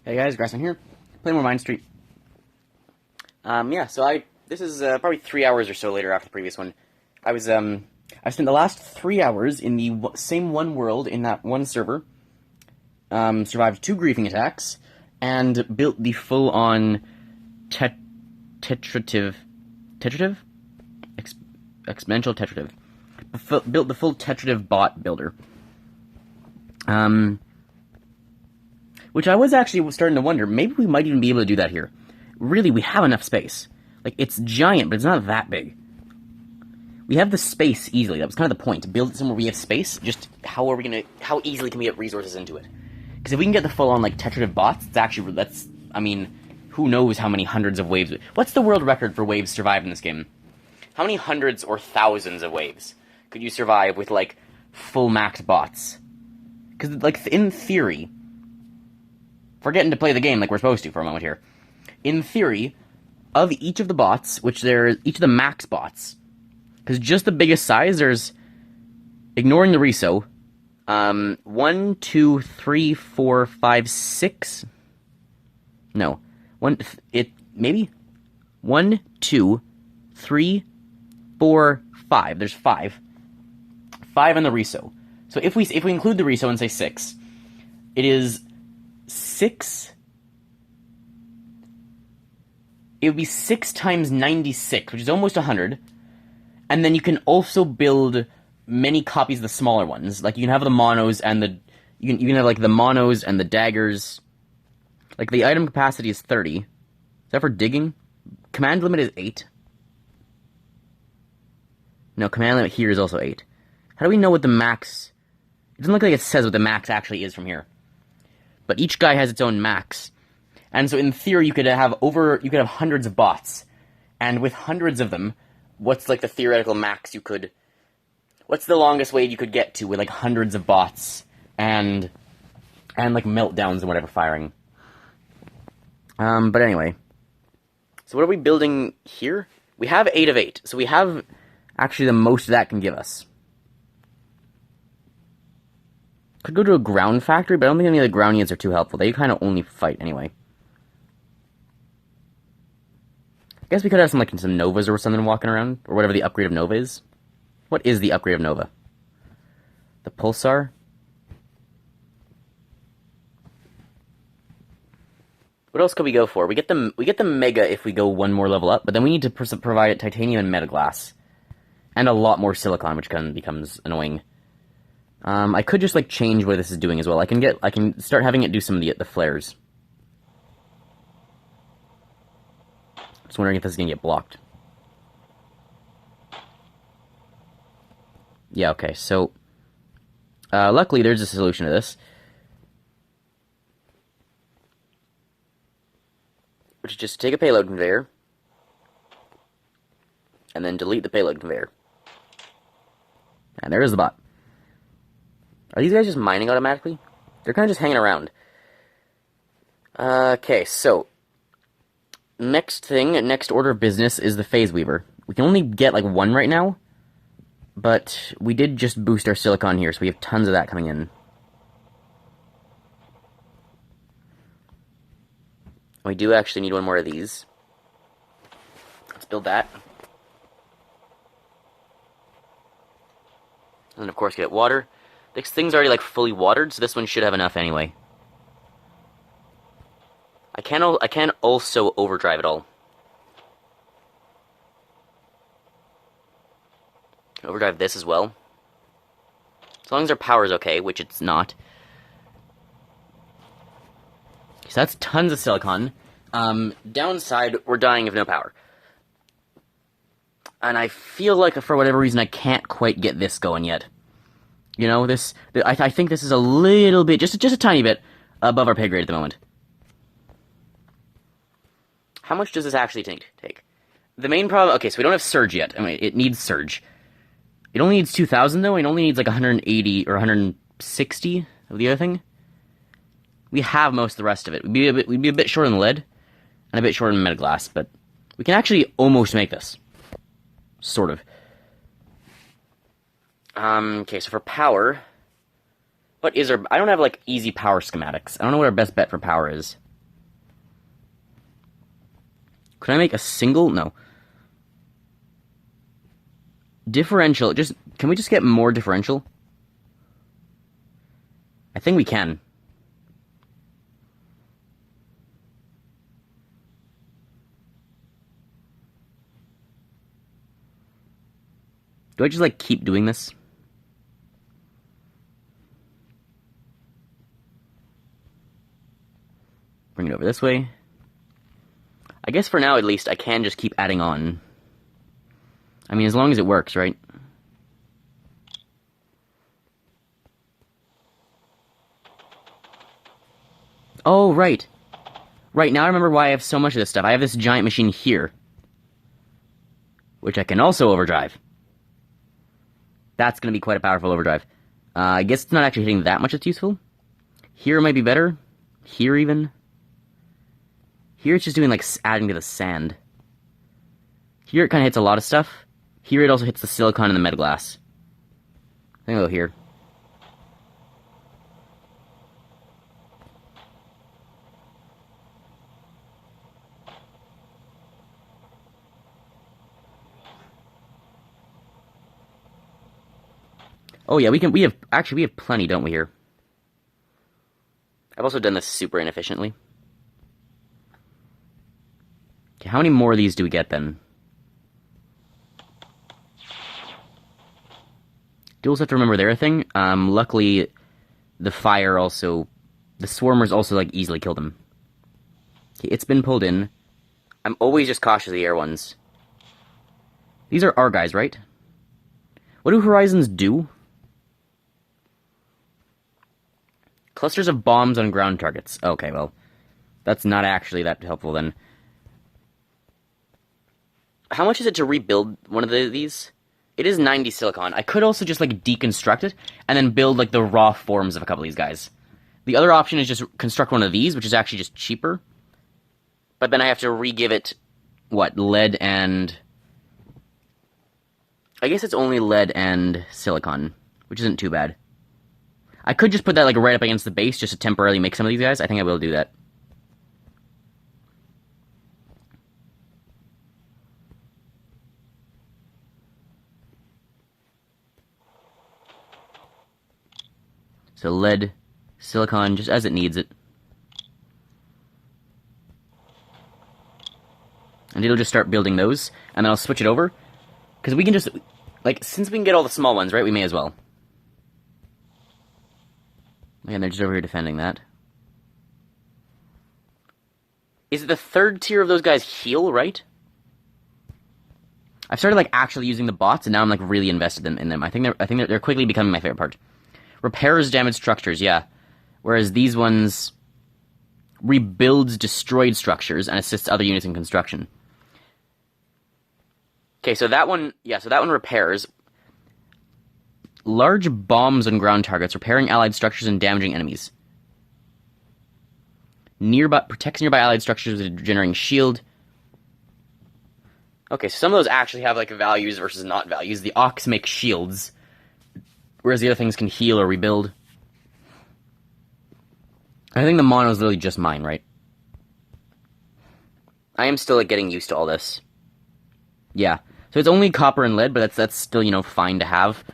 Hey guys, Grassman here, playing more Mindustry. This is probably 3 hours or so later after the previous one. I spent the last 3 hours in the same one world in that one server, survived 2 griefing attacks, and built the full-on exponential tetrative. Built the full tetrative bot builder. Which I was actually starting to wonder, maybe we might even be able to do that here. Really, we have enough space. Like, it's giant, but it's not that big. We have the space easily. That was kind of the point, to build it somewhere we have space. Just how easily can we get resources into it? Because if we can get the full-on, like, tetrative bots, who knows how many hundreds of waves... What's the world record for waves survived in this game? How many hundreds or thousands of waves could you survive with, like, full-maxed bots? Because, like, in theory... Forgetting to play the game like we're supposed to for a moment here. In theory, of each of the bots, each of the max bots, because just the biggest size, there's, ignoring the reso, 1, 2, 3, 4, 5, 6, no, 1, 2, 3, 4, 5, there's 5 on the reso. So if we include the reso and say 6, it is 6. It would be 6 times 96, which is almost 100. And then you can also build many copies of the smaller ones. Like, you can have the monos and the... You can have, like, the monos and the daggers. Like, the item capacity is 30. Is that for digging? Command limit is 8. No, command limit here is also 8. How do we know what the max... It doesn't look like it says what the max actually is from here. But each guy has its own max. And so in theory you could have hundreds of bots. And with hundreds of them, what's like the theoretical max you could... What's the longest way you could get to with like hundreds of bots and like meltdowns and whatever firing? But anyway. So what are we building here? We have 8 of 8. So we have actually the most that can give us. Could go to a ground factory, but I don't think any of the ground units are too helpful. They kind of only fight anyway. I guess we could have some Novas or something walking around, or whatever the upgrade of Nova is. What is the upgrade of Nova? The Pulsar? What else could we go for? We get the Mega if we go one more level up, but then we need to provide it titanium and metaglass. And a lot more silicon, which becomes annoying. I could just, like, change what this is doing as well. I can start having it do some of the flares. Just wondering if this is gonna get blocked. Yeah, okay, so... luckily, there's a solution to this. Which is just take a payload conveyor. And then delete the payload conveyor. And there is the bot. Are these guys just mining automatically? They're kind of just hanging around. Okay, so... Next order of business is the Phase Weaver. We can only get, like, 1 right now. But we did just boost our silicon here, so we have tons of that coming in. We do actually need 1 more of these. Let's build that. And, of course, get water. This thing's already, like, fully watered, so this one should have enough anyway. I can also overdrive it all. Overdrive this as well. As long as our power is okay, which it's not. So that's tons of silicon. Downside, we're dying of no power. And I feel like, for whatever reason, I can't quite get this going yet. You know, I think this is a little bit, just a tiny bit, above our pay grade at the moment. How much does this actually take? The main problem, okay, so we don't have surge yet. I mean, it needs surge. It only needs 2,000 though, it only needs like 180 or 160 of the other thing. We have most of the rest of it. We'd be a bit short on lead, and a bit short on metaglass, but we can actually almost make this. Sort of. Okay, so for power, what is our... I don't have, like, easy power schematics. I don't know what our best bet for power is. Could I make a single? No. Differential. Can we just get more differential? I think we can. Do I just, like, keep doing this? Bring it over this way. I guess for now, at least, I can just keep adding on. I mean, as long as it works, right? Oh, right. Right, now I remember why I have so much of this stuff. I have this giant machine here, which I can also overdrive. That's going to be quite a powerful overdrive. I guess it's not actually hitting that much that's useful. Here might be better. Here, even. Here it's just doing, like, adding to the sand. Here it kind of hits a lot of stuff. Here it also hits the silicon and the metal glass. I think I'll go here. Oh yeah, we have plenty, don't we, here? I've also done this super inefficiently. Okay, how many more of these do we get, then? Do also have to remember they're a thing. Luckily, the swarmers also, like, easily kill them. Okay, it's been pulled in. I'm always just cautious of the air ones. These are our guys, right? What do horizons do? Clusters of bombs on ground targets. Okay, well, that's not actually that helpful, then. How much is it to rebuild one of these? It is 90 silicon. I could also just, like, deconstruct it, and then build, like, the raw forms of a couple of these guys. The other option is just construct one of these, which is actually just cheaper. But then I have to re-give it, what, lead and... I guess it's only lead and silicon, which isn't too bad. I could just put that, like, right up against the base just to temporarily make some of these guys. I think I will do that. So lead, silicon, just as it needs it. And it'll just start building those, and then I'll switch it over. Because we can just, like, since we can get all the small ones, right, we may as well. And they're just over here defending that. Is it the third tier of those guys heal, right? I've started, like, actually using the bots, and now I'm, like, really invested in them. I think they're quickly becoming my favorite part. Repairs damaged structures, yeah. Whereas these ones rebuilds destroyed structures and assists other units in construction. Okay, so that one, yeah, so that one repairs. Large bombs on ground targets, repairing allied structures and damaging enemies. Protects nearby allied structures with a generating shield. Okay, so some of those actually have, like, values versus not values. The Ox makes shields, whereas the other things can heal or rebuild. I think the mono is literally just mine, right? I am still, like, getting used to all this. Yeah, so it's only copper and lead, but that's still, you know, fine to have.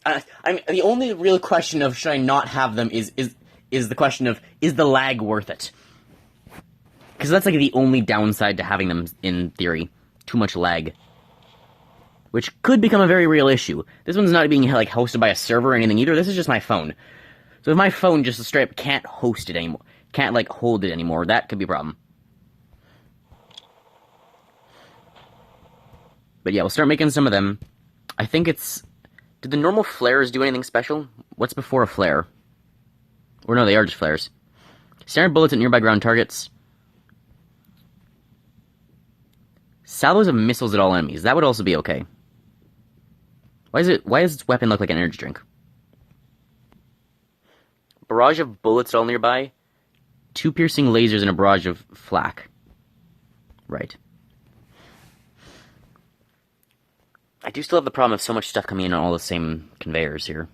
I mean, the only real question of should I not have them is the question of, is the lag worth it? Because that's, like, the only downside to having them, in theory. Too much lag. Which could become a very real issue. This one's not being, like, hosted by a server or anything either. This is just my phone. So if my phone just straight up can't host it anymore, can't, like, hold it anymore, that could be a problem. But yeah, we'll start making some of them. I think it's... Did the normal flares do anything special? What's before a flare? Or no, they are just flares. Standard bullets at nearby ground targets. Salvos of missiles at all enemies. That would also be okay. Why does its weapon look like an energy drink? Barrage of bullets at all nearby. 2 piercing lasers and a barrage of flak. Right. I do still have the problem of so much stuff coming in on all the same conveyors here.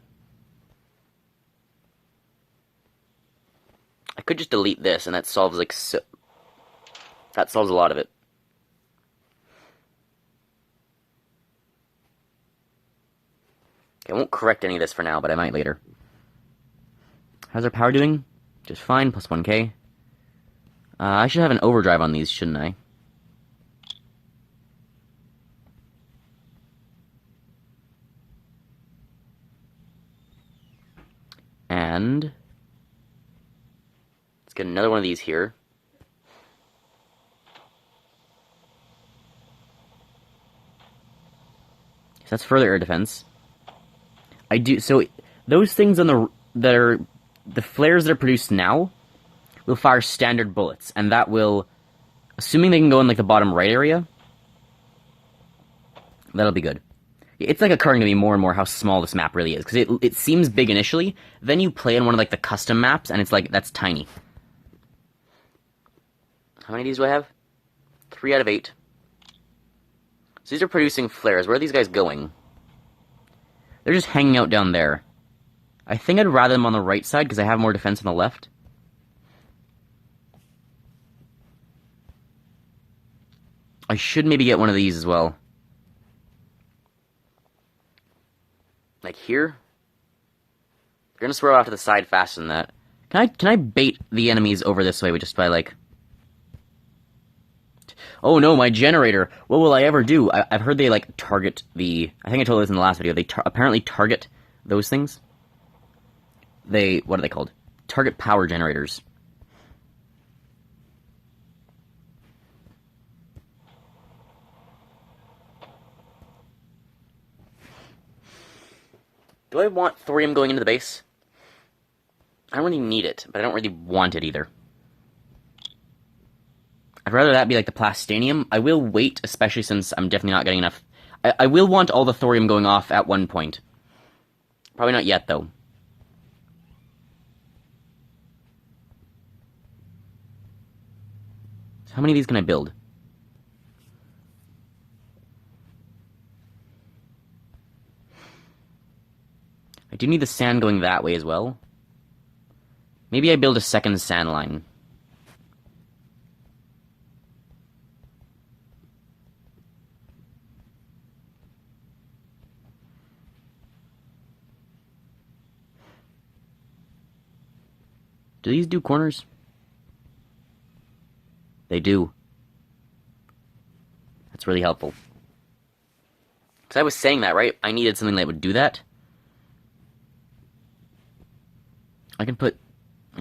I could just delete this, and that solves, like, that solves a lot of it. won't correct any of this for now, but I might later. How's our power doing? Just fine, plus 1k. I should have an overdrive on these, shouldn't I? And let's get another one of these here. So that's further air defense. So those things on the flares that are produced now will fire standard bullets, and that will, assuming they can go in like the bottom right area, that'll be good. It's like occurring to me more and more how small this map really is, because it seems big initially, then you play on one of like the custom maps, and it's like, that's tiny. How many of these do I have? 3 out of 8. So these are producing flares. Where are these guys going? They're just hanging out down there. I think I'd rather them on the right side, because I have more defense on the left. I should maybe get one of these as well. Like here? They're gonna swerve off to the side faster than that. Can I bait the enemies over this way just by like... Oh no, my generator! What will I ever do? I've heard they like target the... I think I told you this in the last video. They apparently target those things. What are they called? Target power generators. Do I want thorium going into the base? I don't really need it, but I don't really want it either. I'd rather that be like the plastanium. I will wait, especially since I'm definitely not getting enough. I will want all the thorium going off at one point. Probably not yet, though. So how many of these can I build? I do need the sand going that way as well. Maybe I build a second sand line. Do these do corners? They do. That's really helpful. Because I was saying that, right? I needed something that would do that. I can't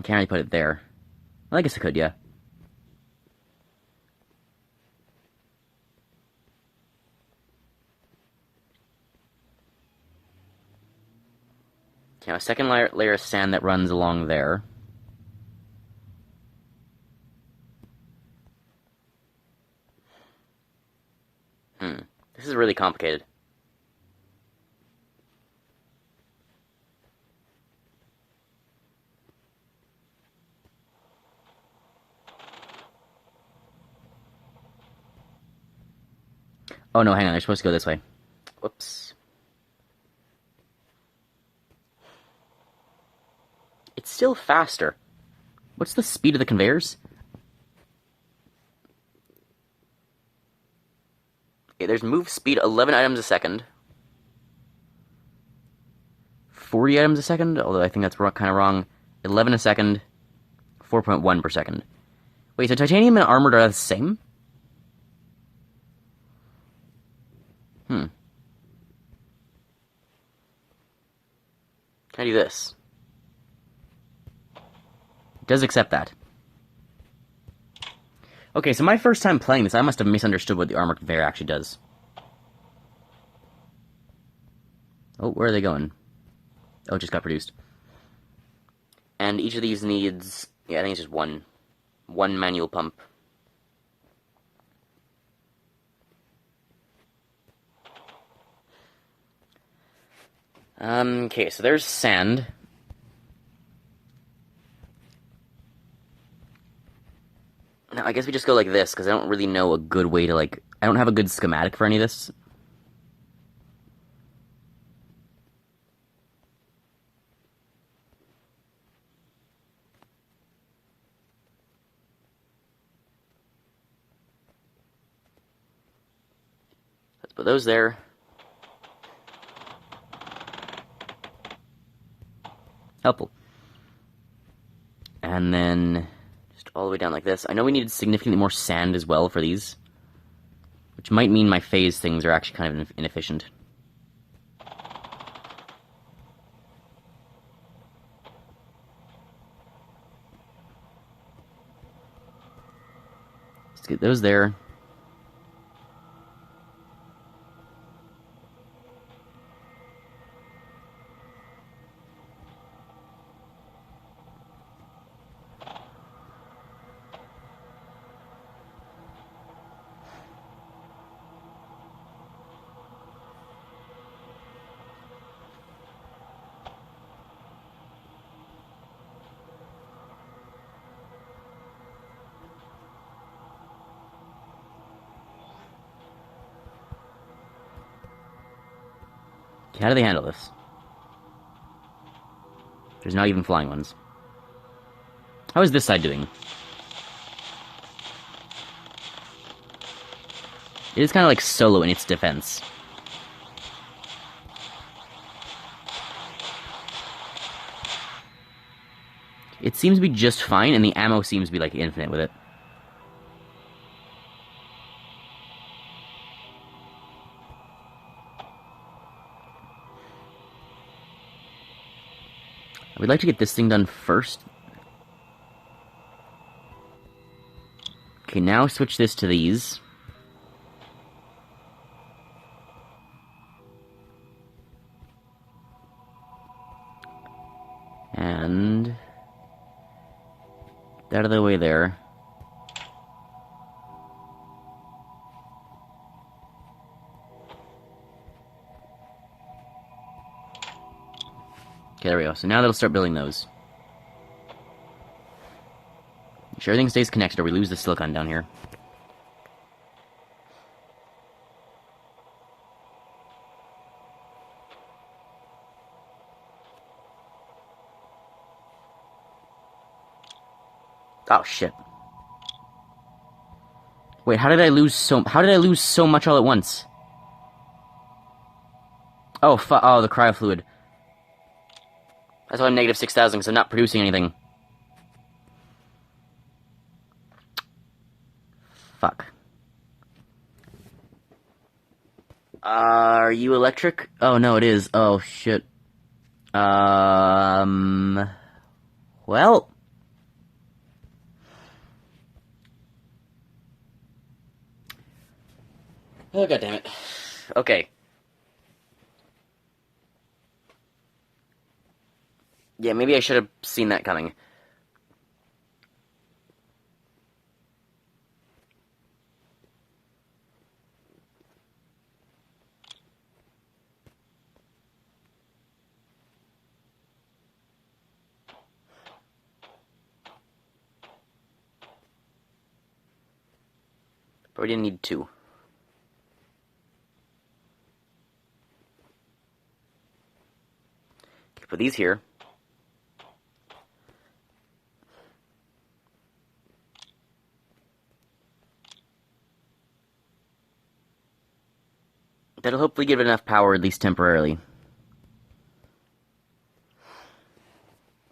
really put it there. Well, I guess I could, yeah. Okay, a second layer of sand that runs along there. This is really complicated. Oh no, hang on, they're supposed to go this way. Whoops. It's still faster. What's the speed of the conveyors? Okay, there's move speed 11 items a second. 40 items a second, although I think that's kind of wrong. 11 a second, 4.1 per second. Wait, so titanium and armored are the same? Can I do this? It does accept that. Okay, so my first time playing this, I must have misunderstood what the armor conveyor actually does. Oh, where are they going? Oh, it just got produced. And each of these needs... Yeah, I think it's just one manual pump. Okay, so there's sand. Now, I guess we just go like this, because I don't really know a good way to, like... I don't have a good schematic for any of this. Let's put those there. helpful. And then just all the way down like this. I know we needed significantly more sand as well for these, which might mean my phase things are actually kind of inefficient. Let's get those there. How do they handle this? There's not even flying ones. How is this side doing? It is kind of like solo in its defense. It seems to be just fine, and the ammo seems to be like infinite with it. I would like to get this thing done first. Okay, now switch this to these. And get out of the way there. Okay, there we go. So now they'll start building those. Make sure everything stays connected or we lose the silicon down here. Oh shit. Wait, how did I lose so much all at once? Oh, the cryo fluid. That's why I'm negative 6,000, because I'm not producing anything. Fuck. Are you electric? Oh, no, it is. Oh, shit. Well... Oh, goddammit. Okay. Yeah, maybe I should have seen that coming. But we didn't need two. Okay, put these here. That'll hopefully give it enough power, at least temporarily.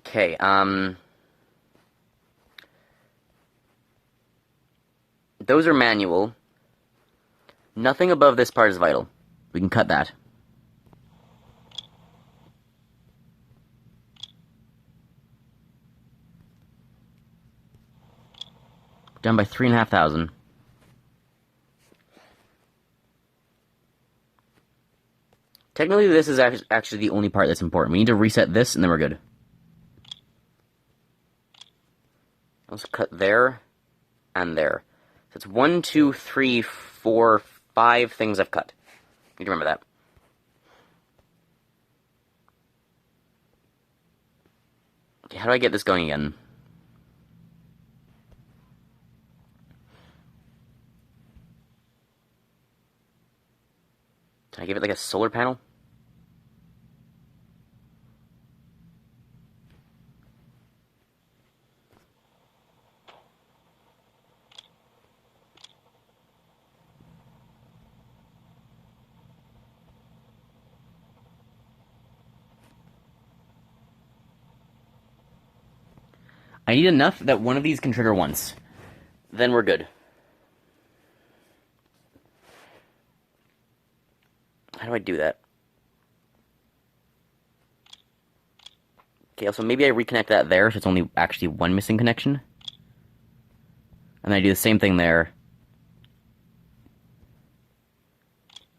Okay, those are manual. Nothing above this part is vital. We can cut that. Down by 3,500. Technically, this is actually the only part that's important. We need to reset this, and then we're good. Let's cut there and there. So it's 1, 2, 3, 4, 5 things I've cut. You need to remember that. Okay, how do I get this going again? Can I give it like a solar panel? I need enough that one of these can trigger once. Then we're good. How do I do that? Okay, so maybe I reconnect that there, so it's only actually one missing connection. And then I do the same thing there.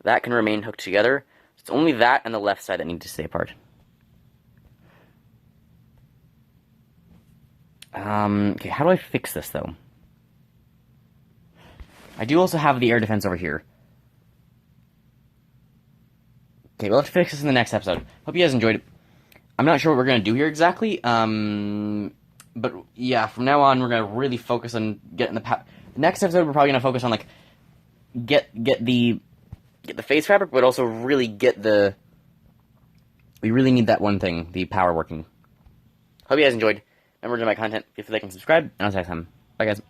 That can remain hooked together. It's only that and the left side that need to stay apart. Okay, how do I fix this, though? I do also have the air defense over here. Okay, well, let's fix this in the next episode. Hope you guys enjoyed it. I'm not sure what we're going to do here exactly, but yeah, from now on, we're going to really focus on getting the next episode, we're probably going to focus on, like, get the face fabric, but also really get the... We really need that one thing, the power working. Hope you guys enjoyed. Remember to my content, if you like and subscribe, and I'll see you next time. Bye, guys.